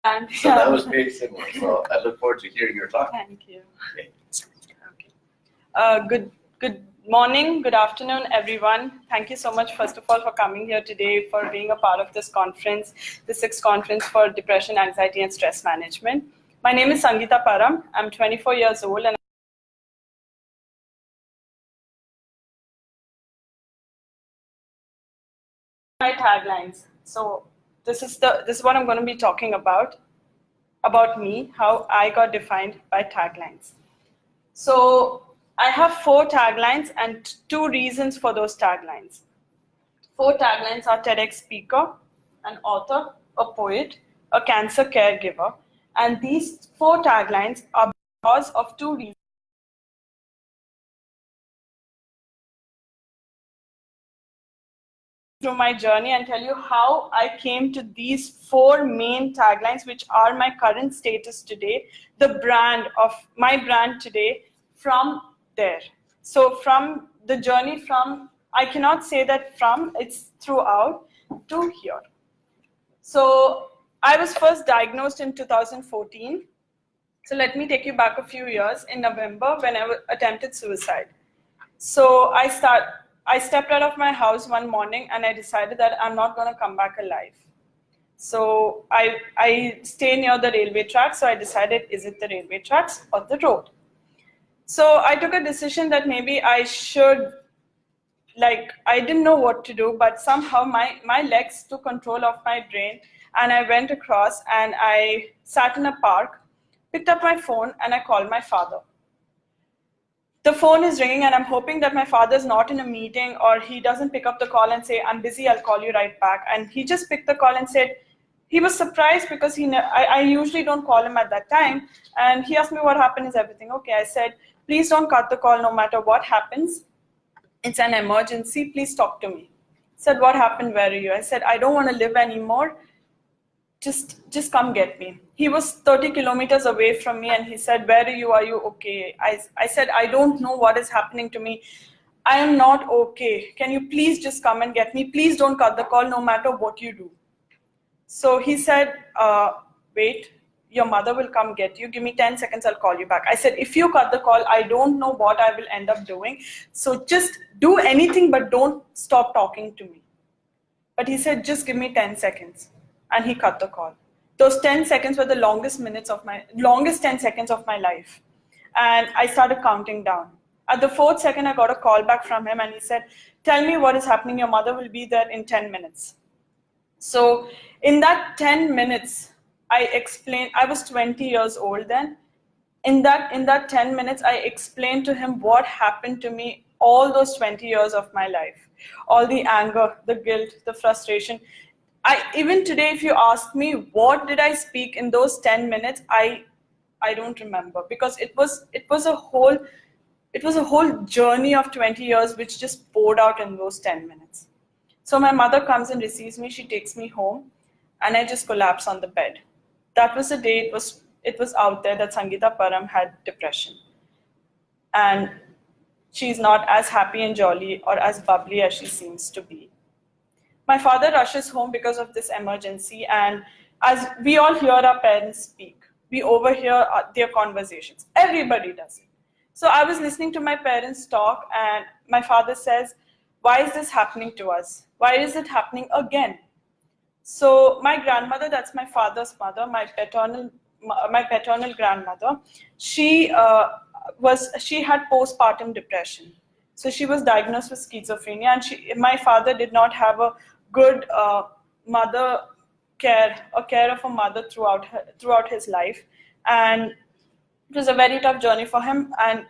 And So that was very similar. So I look forward to hearing your talk. Thank you. Okay. Good morning, good afternoon, everyone. Thank you so much, first of all, for coming here today, for being a part of this conference, the 6th conference for depression, anxiety, and stress management. My name is Sangeetha Param. I'm 24 years old, and my taglines. So this is what I'm going to be talking about me, how I got defined by taglines. So I have 4 taglines and 2 reasons for those taglines. 4 taglines are TEDx speaker, an author, a poet, a cancer caregiver, and these 4 taglines are because of 2 reasons. Through my journey and tell you how I came to these 4 main taglines, which are my current status today, the brand of my brand today from there. So from the journey from, I cannot say that from, it's throughout to here. So I was first diagnosed in 2014. So let me take you back a few years in November when I attempted suicide. So I stepped out of my house one morning and I decided that I'm not going to come back alive. So I stay near the railway tracks. So I decided, is it the railway tracks or the road? So I took a decision that maybe I should, I didn't know what to do, but somehow my legs took control of my brain and I went across and I sat in a park, picked up my phone and I called my father. The phone is ringing and I'm hoping that my father's not in a meeting or he doesn't pick up the call and say, I'm busy, I'll call you right back. And he just picked the call and said, he was surprised because I usually don't call him at that time. And he asked me what happened, is everything okay? I said, please don't cut the call no matter what happens. It's an emergency, please talk to me. He said, what happened, where are you? I said, I don't want to live anymore. Just come get me. He was 30 kilometers away from me and he said, where are you? Are you okay? I said, I don't know what is happening to me. I am not okay. Can you please just come and get me? Please don't cut the call no matter what you do. So he said, wait, your mother will come get you. Give me 10 seconds, I'll call you back. I said, if you cut the call, I don't know what I will end up doing. So just do anything, but don't stop talking to me. But he said, just give me 10 seconds. And he cut the call. Those 10 seconds were the longest 10 seconds of my life. And I started counting down. At the 4th second, I got a call back from him and he said, tell me what is happening. Your mother will be there in 10 minutes. So in that 10 minutes, I explained, I was 20 years old then. In that 10 minutes, I explained to him what happened to me all those 20 years of my life. All the anger, the guilt, the frustration. Even today, if you ask me, what did I speak in those 10 minutes, I don't remember because it was a whole journey of 20 years which just poured out in those 10 minutes. So my mother comes and receives me, she takes me home and I just collapse on the bed. That was the day it was out there that Sangeetha Param had depression. And she's not as happy and jolly or as bubbly as she seems to be. My father rushes home because of this emergency, and as we all hear our parents speak, we overhear their conversations. Everybody does it. So I was listening to my parents talk, and my father says, why is this happening to us? Why is it happening again? So my grandmother, that's my father's mother, my paternal grandmother, she had postpartum depression. So she was diagnosed with schizophrenia, and my father did not have a good mother care or care of a mother throughout his life, and it was a very tough journey for him. And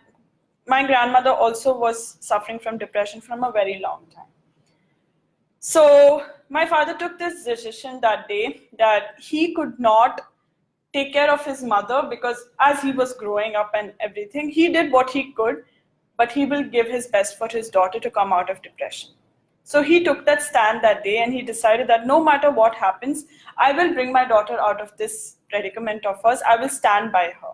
my grandmother also was suffering from depression from a very long time. So my father took this decision that day that he could not take care of his mother because as he was growing up and everything, he did what he could, but he will give his best for his daughter to come out of depression. So he took that stand that day and he decided that no matter what happens, I will bring my daughter out of this predicament of hers. I will stand by her.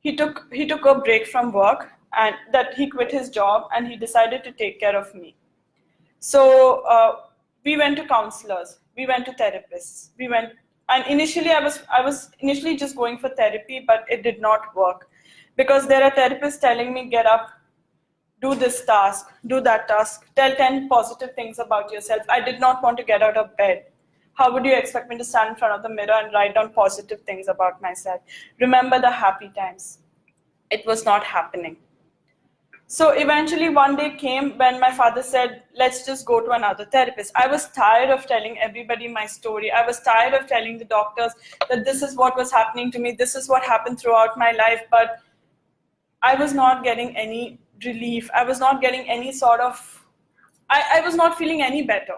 He took a break from work and that he quit his job and he decided to take care of me. So we went to counselors, we went to therapists, we went And initially, I was initially just going for therapy, but it did not work because there are therapists telling me, get up, do this task, do that task, tell 10 positive things about yourself. I did not want to get out of bed. How would you expect me to stand in front of the mirror and write down positive things about myself? Remember the happy times. It was not happening. So eventually one day came when my father said, let's just go to another therapist. I was tired of telling everybody my story. I was tired of telling the doctors that this is what was happening to me. This is what happened throughout my life. But I was not getting any relief. I was not getting any sort of, I was not feeling any better.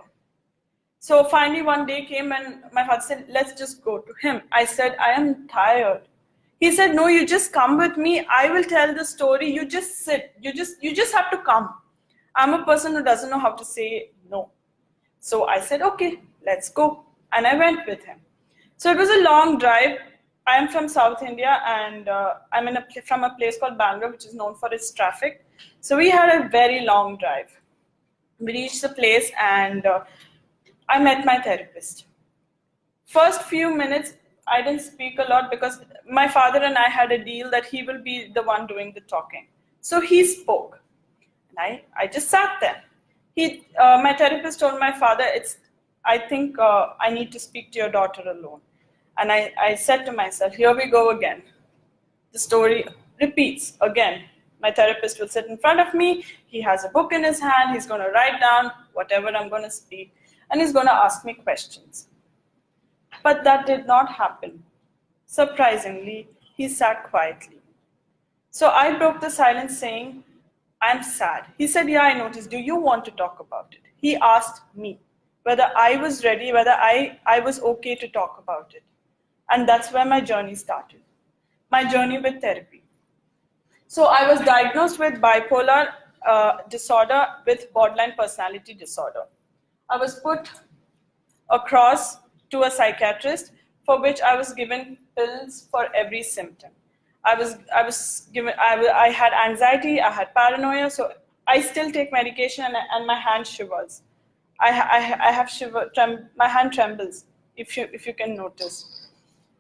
So finally one day came and my father said, let's just go to him. I said, I am tired. He said, no, you just come with me. I will tell the story. You just sit. You just have to come. I'm a person who doesn't know how to say no. So I said, okay, let's go. And I went with him. So it was a long drive. I am from South India and I'm from a place called Bangalore, which is known for its traffic. So we had a very long drive. We reached the place and I met my therapist. First few minutes, I didn't speak a lot because my father and I had a deal that he will be the one doing the talking. So he spoke. And I just sat there. My therapist told my father, I think I need to speak to your daughter alone. And I said to myself, here we go again. The story repeats again. My therapist will sit in front of me. He has a book in his hand. He's going to write down whatever I'm going to speak. And he's going to ask me questions. But that did not happen. Surprisingly, he sat quietly. So I broke the silence saying, I'm sad. He said, yeah, I noticed. Do you want to talk about it? He asked me whether I was ready, whether I was okay to talk about it. And that's where my journey started. My journey with therapy. So I was diagnosed with bipolar disorder with borderline personality disorder. I was put across to a psychiatrist for which I was given pills for every symptom. I had anxiety, I had paranoia, so I still take medication and my hand shivers. I have my hand trembles, if you can notice.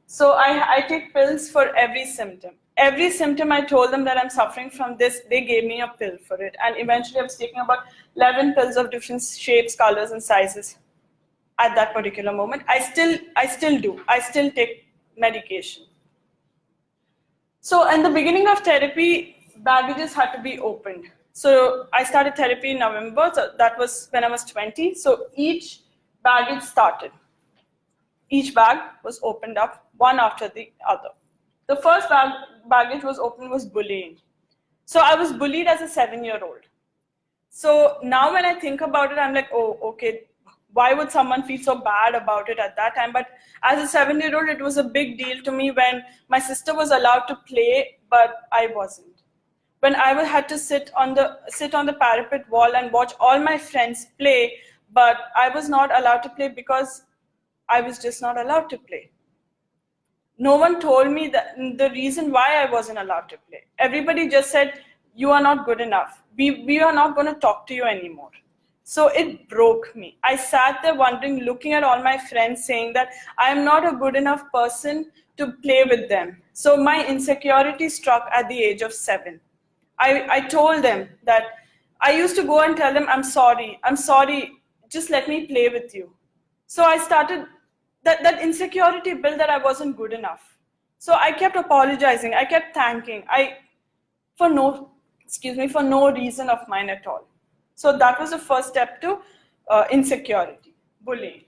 So I take pills for every symptom. Every symptom I told them that I'm suffering from this, they gave me a pill for it. And eventually I was taking about 11 pills of different shapes, colors, and sizes. At that particular moment, I still do. I still take medication. So in the beginning of therapy, baggages had to be opened. So I started therapy in November. So that was when I was 20. So each baggage started. Each bag was opened up one after the other. The first baggage was opened was bullying. So I was bullied as a 7-year-old. So now when I think about it, I'm like, oh, okay. Why would someone feel so bad about it at that time? But as a 7-year-old, it was a big deal to me when my sister was allowed to play, but I wasn't. When I had to sit on the parapet wall and watch all my friends play, but I was not allowed to play because I was just not allowed to play. No one told me the reason why I wasn't allowed to play. Everybody just said, you are not good enough. We are not going to talk to you anymore. So it broke me. I sat there wondering, looking at all my friends saying that I am not a good enough person to play with them. So my insecurity struck at the age of 7. I told them that I used to go and tell them, I'm sorry, just let me play with you. So I started, that insecurity built that I wasn't good enough. So I kept apologizing, I kept thanking, for no reason of mine at all. So that was the first step to insecurity, bullying.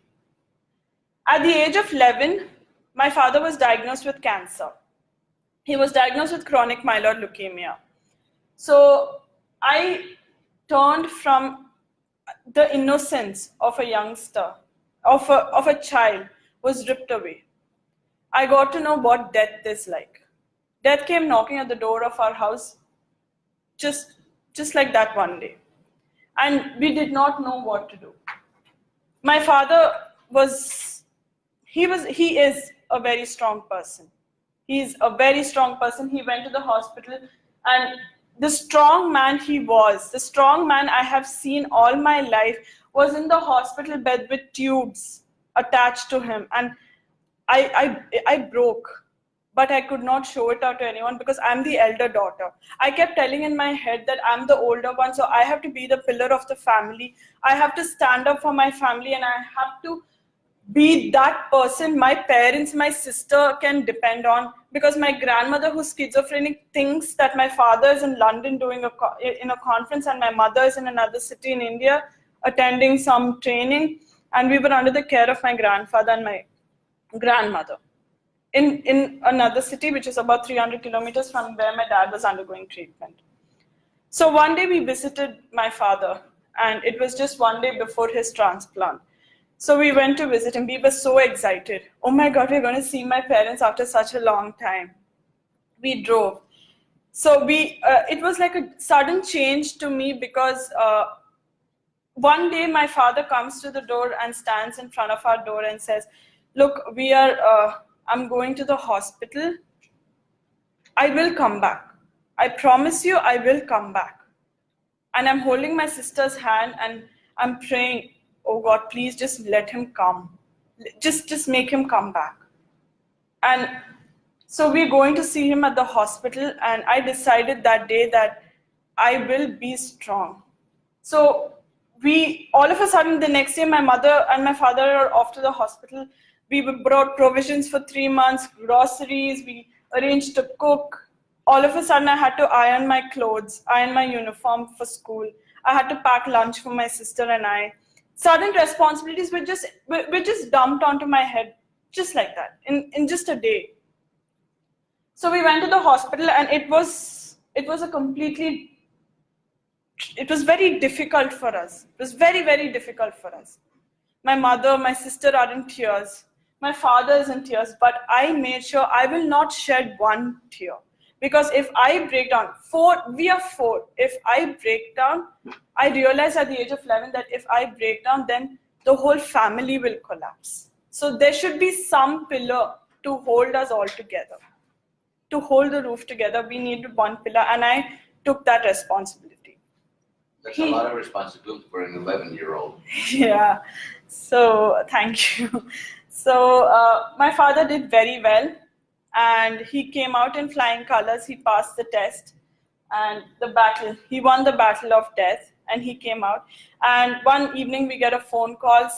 At the age of 11, my father was diagnosed with cancer. He was diagnosed with chronic myeloid leukemia. So I turned from the innocence of a youngster, of a child, was ripped away. I got to know what death is like. Death came knocking at the door of our house just like that one day. And we did not know what to do. My father he is a very strong person. He's a very strong person. He went to the hospital, and the strong man he was, the strong man I have seen all my life, was in the hospital bed with tubes attached to him. And I broke, but I could not show it out to anyone because I'm the elder daughter. I kept telling in my head that I'm the older one, so I have to be the pillar of the family. I have to stand up for my family, and I have to be that person my parents, my sister can depend on, because my grandmother, who's schizophrenic, thinks that my father is in London doing in a conference and my mother is in another city in India attending some training, and we were under the care of my grandfather and my grandmother in another city which is about 300 kilometers from where my dad was undergoing treatment. So one day we visited my father, and it was just one day before his transplant. So we went to visit him. We were so excited. Oh my God, we're going to see my parents after such a long time. We drove. So it was like a sudden change to me, because one day my father comes to the door and stands in front of our door and says, look, I'm going to the hospital. I will come back. I promise you, I will come back. And I'm holding my sister's hand and I'm praying, oh God, please just let him come. Just make him come back. And so we're going to see him at the hospital, and I decided that day that I will be strong. So all of a sudden, the next day, my mother and my father are off to the hospital. We brought provisions for 3 months, groceries, we arranged to cook. All of a sudden, I had to iron my clothes, iron my uniform for school. I had to pack lunch for my sister and I. Sudden responsibilities were just dumped onto my head, just like that, in just a day. So we went to the hospital, and it was very difficult for us. It was very, very difficult for us. My mother, my sister are in tears. My father is in tears, but I made sure I will not shed one tear. Because if I break down, we are four. If I break down, I realized at the age of 11 that if I break down, then the whole family will collapse. So there should be some pillar to hold us all together. To hold the roof together, we needed one pillar, and I took that responsibility. That's a lot of responsibility for an 11-year-old. Yeah, so thank you. So my father did very well, and he came out in flying colors. He passed the test, and he won the battle of death, and he came out. And one evening we get a phone call.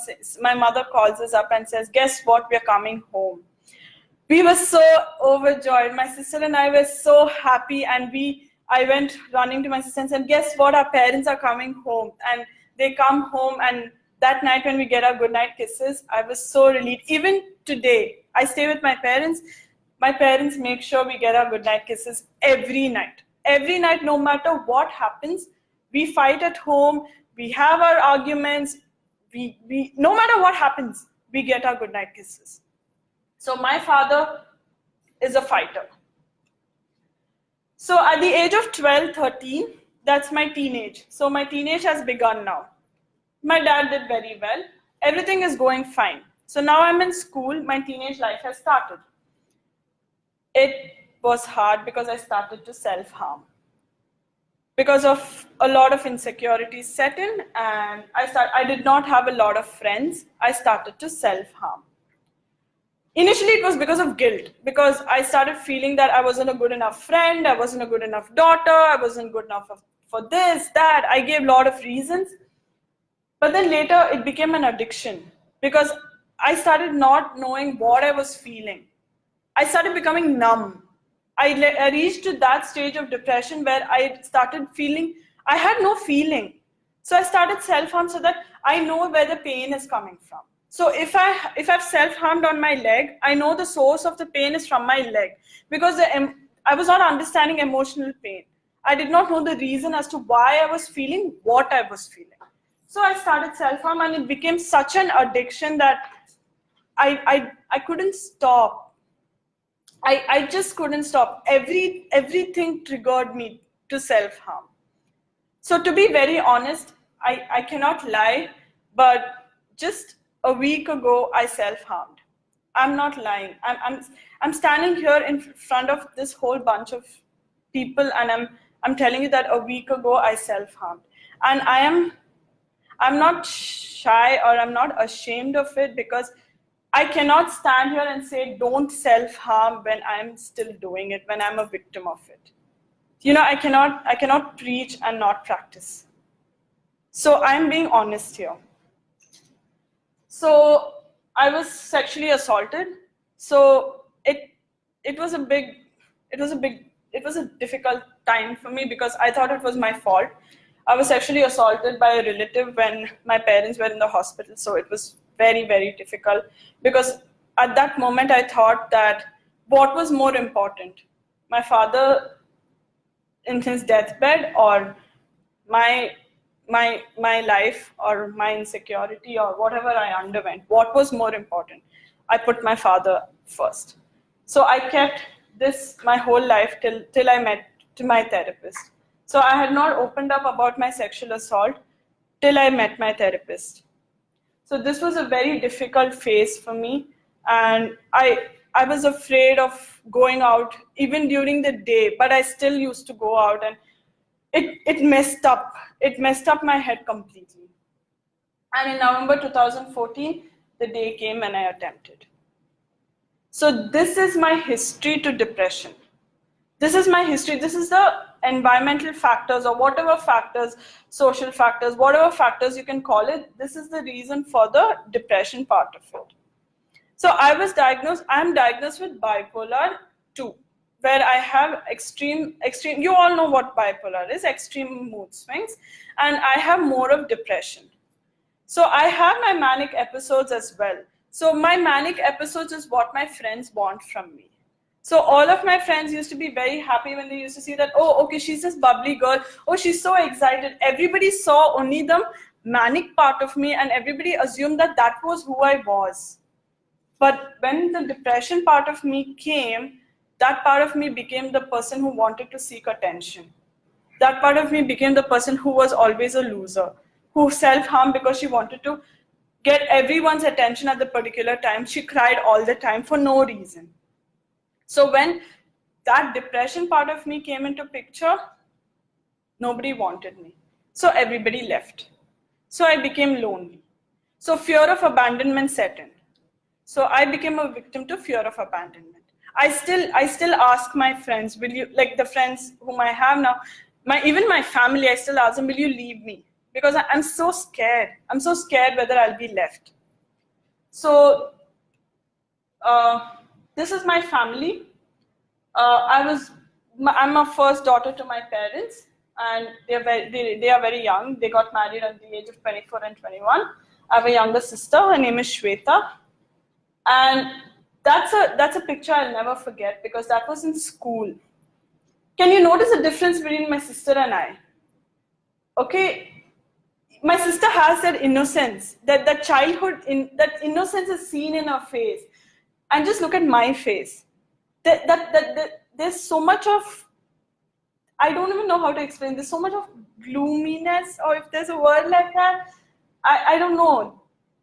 My mother calls us up and says, guess what, we're coming home. We were so overjoyed. My sister and I were so happy, and I went running to my sister and said, guess what, our parents are coming home. And they come home, and that night when we get our goodnight kisses, I was so relieved. Even today, I stay with my parents. My parents make sure we get our goodnight kisses every night. Every night, no matter what happens, we fight at home, we have our arguments, no matter what happens, we get our goodnight kisses. So my father is a fighter. So at the age of 12, 13, that's my teenage. So my teenage has begun now. My dad did very well. Everything is going fine. So now I'm in school. My teenage life has started. It was hard because I started to self-harm. Because of a lot of insecurities set in, and I did not have a lot of friends, I started to self-harm. Initially, it was because of guilt, because I started feeling that I wasn't a good enough friend, I wasn't a good enough daughter, I wasn't good enough for this, that. I gave a lot of reasons. But then later, it became an addiction, because I started not knowing what I was feeling. I started becoming numb. I reached to that stage of depression where I started feeling, I had no feeling. So I started self-harm so that I know where the pain is coming from. So if I've self-harmed on my leg, I know the source of the pain is from my leg, because I was not understanding emotional pain. I did not know the reason as to why I was feeling what I was feeling. So I started self-harm, and it became such an addiction that I couldn't stop. I just couldn't stop. Everything triggered me to self-harm. So to be very honest, I cannot lie, but just a week ago, I self-harmed. I'm not lying. I'm standing here in front of this whole bunch of people, and I'm telling you that a week ago, I self-harmed. And I'm not shy, or I'm not ashamed of it, because I cannot stand here and say don't self-harm when I'm still doing it, when I'm a victim of it. I cannot preach and not practice. So I'm being honest here. So I was sexually assaulted. So it was a difficult time for me because I thought it was my fault. I was sexually assaulted by a relative when my parents were in the hospital. So it was very, very difficult because at that moment I thought that what was more important, my father in his deathbed or my my life or my insecurity or whatever I underwent, what was more important? I put my father first. So I kept this my whole life till I met to my therapist. So I had not opened up about my sexual assault till I met my therapist. So this was a very difficult phase for me, and I was afraid of going out even during the day, but I still used to go out, and it messed up my head completely. And in November 2014, the day came and I attempted. So this is my history to depression. This is my history. This is the environmental factors or whatever factors, social factors, whatever factors you can call it. This is the reason for the depression part of it. So I'm diagnosed with bipolar 2, where I have extreme, you all know what bipolar is, extreme mood swings, and I have more of depression. So I have my manic episodes as well. So my manic episodes is what my friends want from me. So all of my friends used to be very happy when they used to see that, oh, okay, she's this bubbly girl. Oh, she's so excited. Everybody saw only the manic part of me and everybody assumed that that was who I was. But when the depression part of me came, that part of me became the person who wanted to seek attention. That part of me became the person who was always a loser, who self-harmed because she wanted to get everyone's attention at the particular time. She cried all the time for no reason. So when that depression part of me came into picture, nobody wanted me. So everybody left. So I became lonely. So fear of abandonment set in. So I became a victim to fear of abandonment. I still ask my friends, will you, like the friends whom I have now, even my family, I still ask them, will you leave me? Because I'm so scared. I'm so scared whether I'll be left. So this is my family. I'm a first daughter to my parents, and they are very young. They got married at the age of 24 and 21. I have a younger sister. Her name is Shweta, and that's a picture I'll never forget because that was in school. Can you notice the difference between my sister and I? Okay, my sister has that innocence, that childhood, that innocence is seen in her face, and just look at my face. There's so much of, I don't even know how to explain, there's so much of gloominess, or if there's a word like that, I don't know.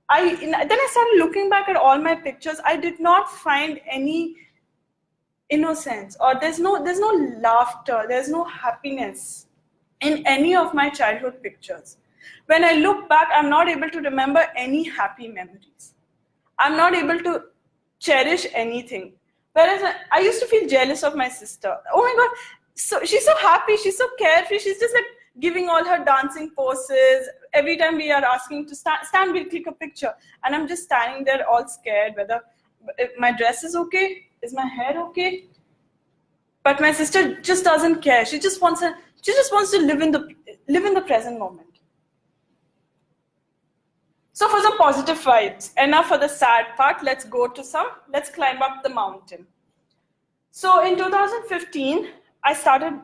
Then I started looking back at all my pictures. I did not find any innocence, or there's no laughter, there's no happiness in any of my childhood pictures. When I look back, I'm not able to remember any happy memories. I'm not able to cherish anything. Whereas I used to feel jealous of my sister. Oh my God, so she's so happy, she's so carefree, she's just like giving all her dancing poses. Every time we are asking to stand, we'll click a picture. And I'm just standing there all scared whether my dress is okay, is my hair okay? But my sister just doesn't care. She just wants to live in the present moment. So for some positive vibes, enough for the sad part, let's climb up the mountain. So in 2015, I started,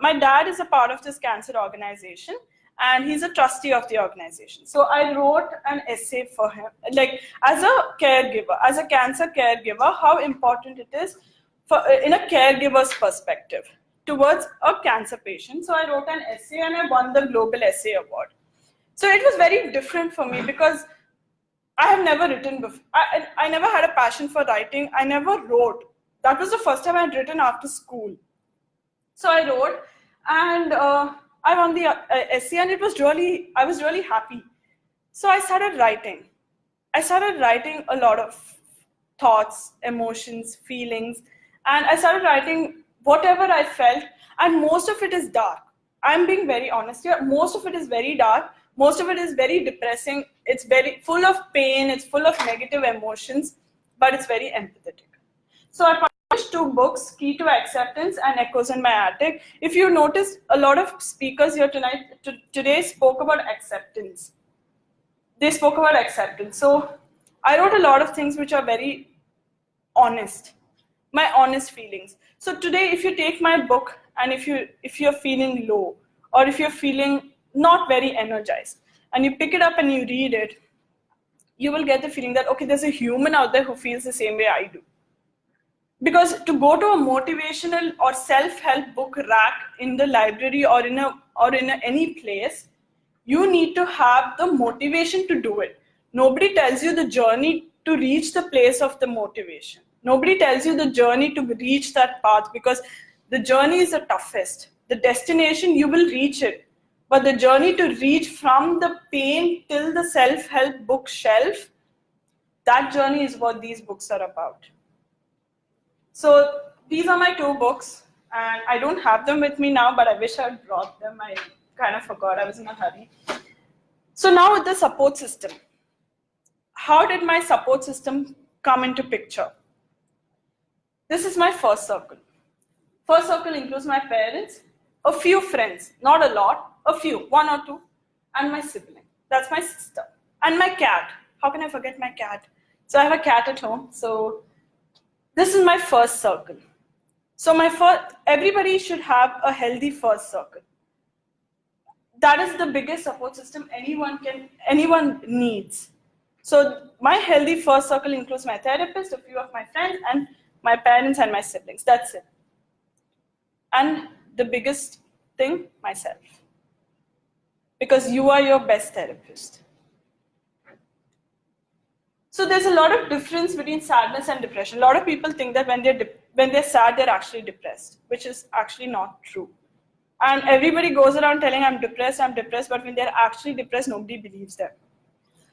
my dad is a part of this cancer organization and he's a trustee of the organization. So I wrote an essay for him, like as a caregiver, as a cancer caregiver, how important it is in a caregiver's perspective towards a cancer patient. So I wrote an essay and I won the Global Essay Award. So it was very different for me because I have never written before. I never had a passion for writing. I never wrote. That was the first time I had written after school. So I wrote and I won the essay and I was really happy. So I started writing. I started writing a lot of thoughts, emotions, feelings, and I started writing whatever I felt, and most of it is dark. I'm being very honest here. Most of it is very dark. Most of it is very depressing. It's very full of pain. It's full of negative emotions, but it's very empathetic. So I published 2 books, Key to Acceptance and Echoes in My Attic. If you notice, a lot of speakers here today spoke about acceptance. They spoke about acceptance. So I wrote a lot of things which are very honest, my honest feelings. So today, if you take my book and if you're feeling low or if you're feeling not very energized and you pick it up and you read it, you will get the feeling that, okay, there's a human out there who feels the same way I do. Because to go to a motivational or self-help book rack in the library or in any place, you need to have the motivation to do it. Nobody tells you the journey to reach the place of the motivation. Nobody tells you the journey to reach that path, because the journey is the toughest. The destination, you will reach it. But the journey to reach from the pain till the self-help bookshelf, that journey is what these books are about. So these are my 2 books, and I don't have them with me now, but I wish I had brought them. I kind of forgot, I was in a hurry. So now with the support system, how did my support system come into picture? This is my first circle. First circle includes my parents, a few friends, not a lot, a few, 1 or 2, and my sibling. That's my sister. And my cat. How can I forget my cat? So I have a cat at home. So this is my first circle. So everybody should have a healthy first circle. That is the biggest support system anyone needs. So my healthy first circle includes my therapist, a few of my friends, and my parents and my siblings. That's it. And the biggest thing, myself. Because you are your best therapist. So there's a lot of difference between sadness and depression. A lot of people think that when they're sad, they're actually depressed, which is actually not true. And everybody goes around telling I'm depressed, but when they're actually depressed, nobody believes them.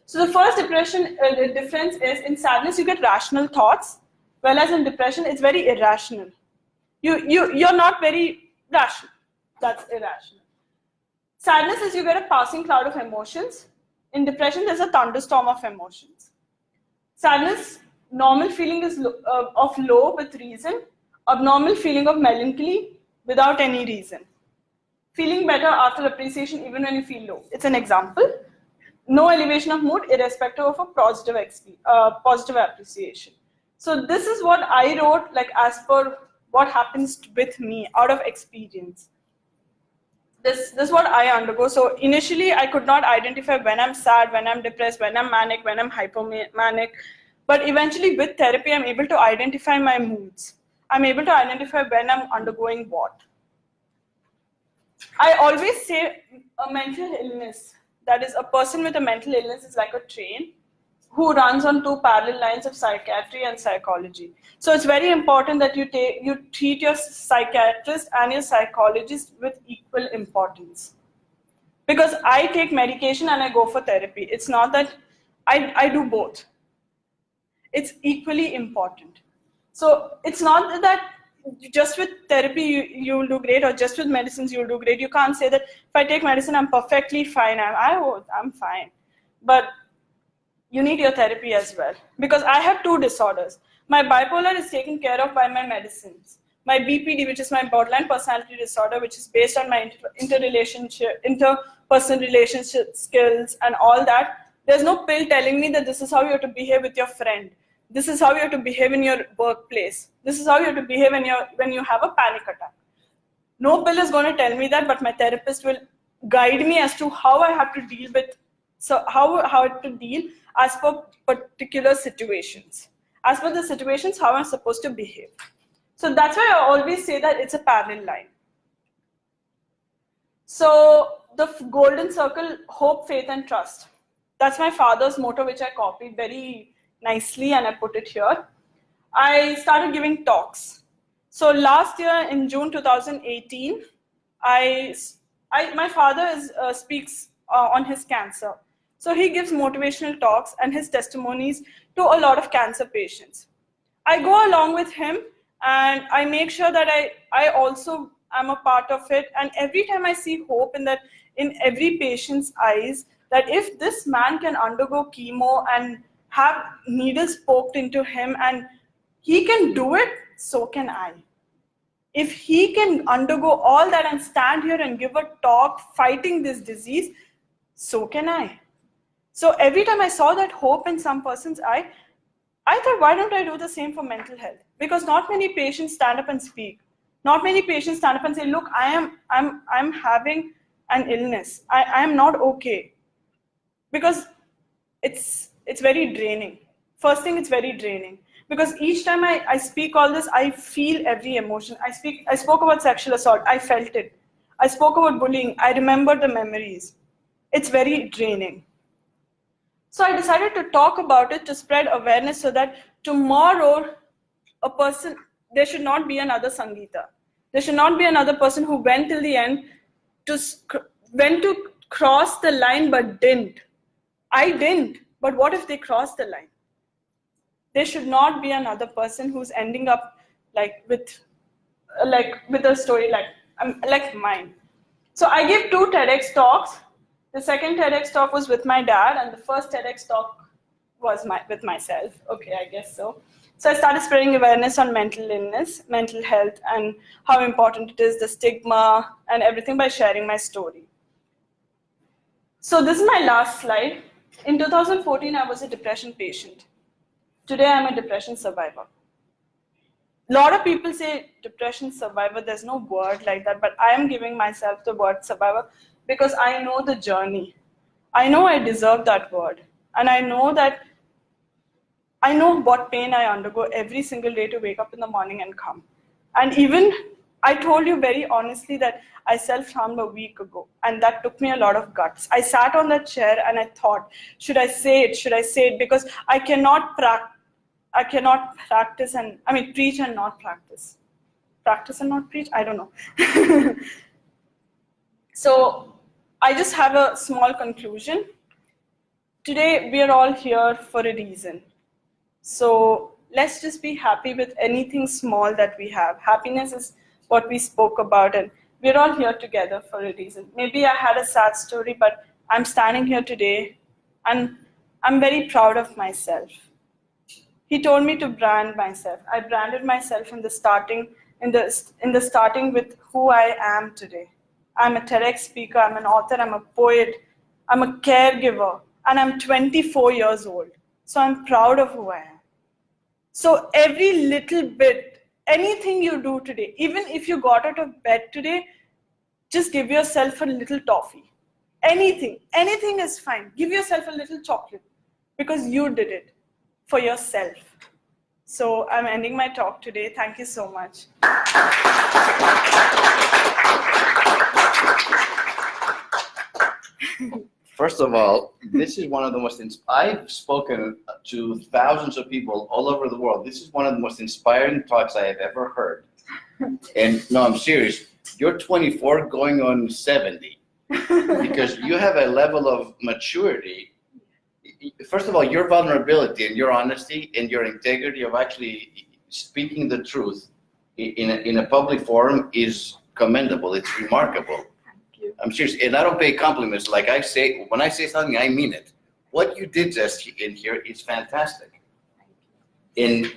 So the first difference is, in sadness, you get rational thoughts, whereas in depression, it's very irrational. You're not very rational. That's irrational. Sadness is you get a passing cloud of emotions. In depression, there's a thunderstorm of emotions. Sadness, normal feeling is of low with reason. Abnormal feeling of melancholy without any reason. Feeling better after appreciation even when you feel low. It's an example. No elevation of mood irrespective of a positive appreciation. So this is what I wrote, like as per what happens with me out of experience. This is what I undergo. So initially I could not identify when I'm sad, when I'm depressed, when I'm manic, when I'm hypomanic. But eventually with therapy, I'm able to identify my moods. I'm able to identify when I'm undergoing what. I always say a mental illness, that is, a person with a mental illness is like a train who runs on 2 parallel lines of psychiatry and psychology. So it's very important that you treat your psychiatrist and your psychologist with equal importance. Because I take medication and I go for therapy. It's not that I do both. It's equally important. So it's not that just with therapy you will do great, or just with medicines you will do great. You can't say that if I take medicine I'm perfectly fine. I'm fine. But you need your therapy as well. Because I have 2 disorders. My bipolar is taken care of by my medicines. My BPD, which is my borderline personality disorder, which is based on my interpersonal relationship skills and all that. There's no pill telling me that this is how you have to behave with your friend. This is how you have to behave in your workplace. This is how you have to behave when you have a panic attack. No pill is going to tell me that, but my therapist will guide me as to how I have to deal with, so how to deal as per particular situations. As per the situations, how I'm supposed to behave. So that's why I always say that it's a parallel line. So the golden circle, hope, faith, and trust. That's my father's motto, which I copied very nicely and I put it here. I started giving talks. So last year in June 2018, my father speaks on his cancer. So he gives motivational talks and his testimonies to a lot of cancer patients. I go along with him and I make sure that I also am a part of it. And every time I see hope in every patient's eyes, that if this man can undergo chemo and have needles poked into him and he can do it, so can I. If he can undergo all that and stand here and give a talk fighting this disease, so can I. So every time I saw that hope in some person's eye, I thought, why don't I do the same for mental health? Because not many patients stand up and speak. Not many patients stand up and say, look, I'm having an illness. I am not okay. Because it's very draining. First thing, it's very draining. Because each time I speak all this, I feel every emotion. I spoke about sexual assault, I felt it. I spoke about bullying, I remember the memories. It's very draining. So I decided to talk about it to spread awareness so that tomorrow there should not be another Sangeetha. There should not be another person who went till the end, went to cross the line but didn't. I didn't, but what if they crossed the line? There should not be another person who's ending up with a story like mine. So I gave 2 TEDx talks. The second TEDx talk was with my dad, and the first TEDx talk was with myself. Okay, I guess so. So I started spreading awareness on mental illness, mental health, and how important it is, the stigma, and everything by sharing my story. So this is my last slide. In 2014, I was a depression patient. Today, I'm a depression survivor. A lot of people say depression survivor, there's no word like that, but I am giving myself the word survivor because I know the journey. I know I deserve that word. And I know what pain I undergo every single day to wake up in the morning and come. And even, I told you very honestly that I self-harmed a week ago, and that took me a lot of guts. I sat on that chair and I thought, should I say it? Should I say it? Because I cannot practice and, preach and not practice. Practice and not preach? I don't know. So I just have a small conclusion. Today, we are all here for a reason. So let's just be happy with anything small that we have. Happiness is what we spoke about, and we're all here together for a reason. Maybe I had a sad story, but I'm standing here today, and I'm very proud of myself. He told me to brand myself. I branded myself in the starting with who I am today. I'm a TEDx speaker, I'm an author, I'm a poet, I'm a caregiver, and I'm 24 years old. So I'm proud of who I am. So every little bit, anything you do today, even if you got out of bed today, just give yourself a little toffee. Anything is fine. Give yourself a little chocolate because you did it for yourself. So I'm ending my talk today. Thank you so much. First of all, this is one of the most, I've spoken to thousands of people all over the world. This is one of the most inspiring talks I have ever heard. And no, I'm serious. You're 24 going on 70 because you have a level of maturity. First of all, your vulnerability and your honesty and your integrity of actually speaking the truth in a public forum is commendable. It's remarkable. I'm serious, and I don't pay compliments. Like I say, when I say something, I mean it. What you did just in here is fantastic. And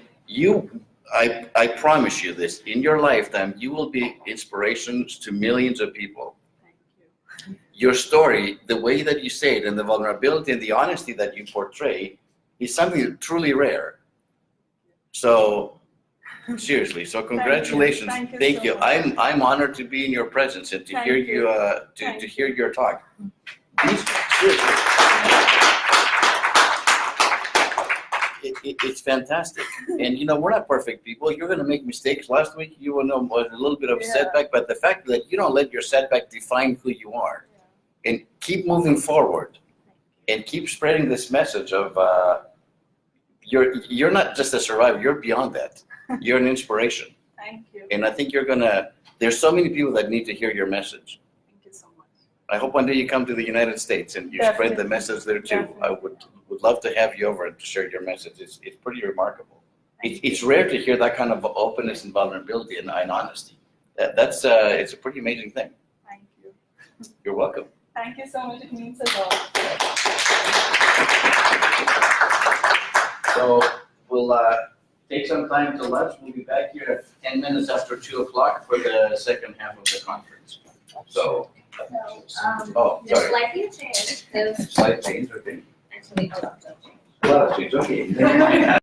I promise you this, in your lifetime, you will be inspirations to millions of people. Thank you. Your story, the way that you say it, and the vulnerability and the honesty that you portray is something truly rare. So, seriously, so congratulations. Thank you. I'm honored to be in your presence and to hear you to hear your talk. Seriously. It's fantastic. And we're not perfect people. You're going to make mistakes. Last week you were a little bit of a setback, but the fact that you don't let your setback define who you are, and keep moving forward, and keep spreading this message of you're not just a survivor. You're beyond that. You're an inspiration. Thank you. And I think there's so many people that need to hear your message. Thank you so much. I hope one day you come to the United States and you spread the Definitely. message there too. Definitely. I would love to have you over to share your message. It's pretty remarkable. It's rare to hear that kind of openness and vulnerability and honesty. That's it's a pretty amazing thing. Thank you. You're welcome. Thank you so much. It means a lot. So we'll take some time to lunch. We'll be back here at 10 minutes after 2 o'clock for the second half of the conference. So, oh, There's sorry. slightly a change, there's Slight change, okay. actually a lot of change. Well, it's okay. Never mind.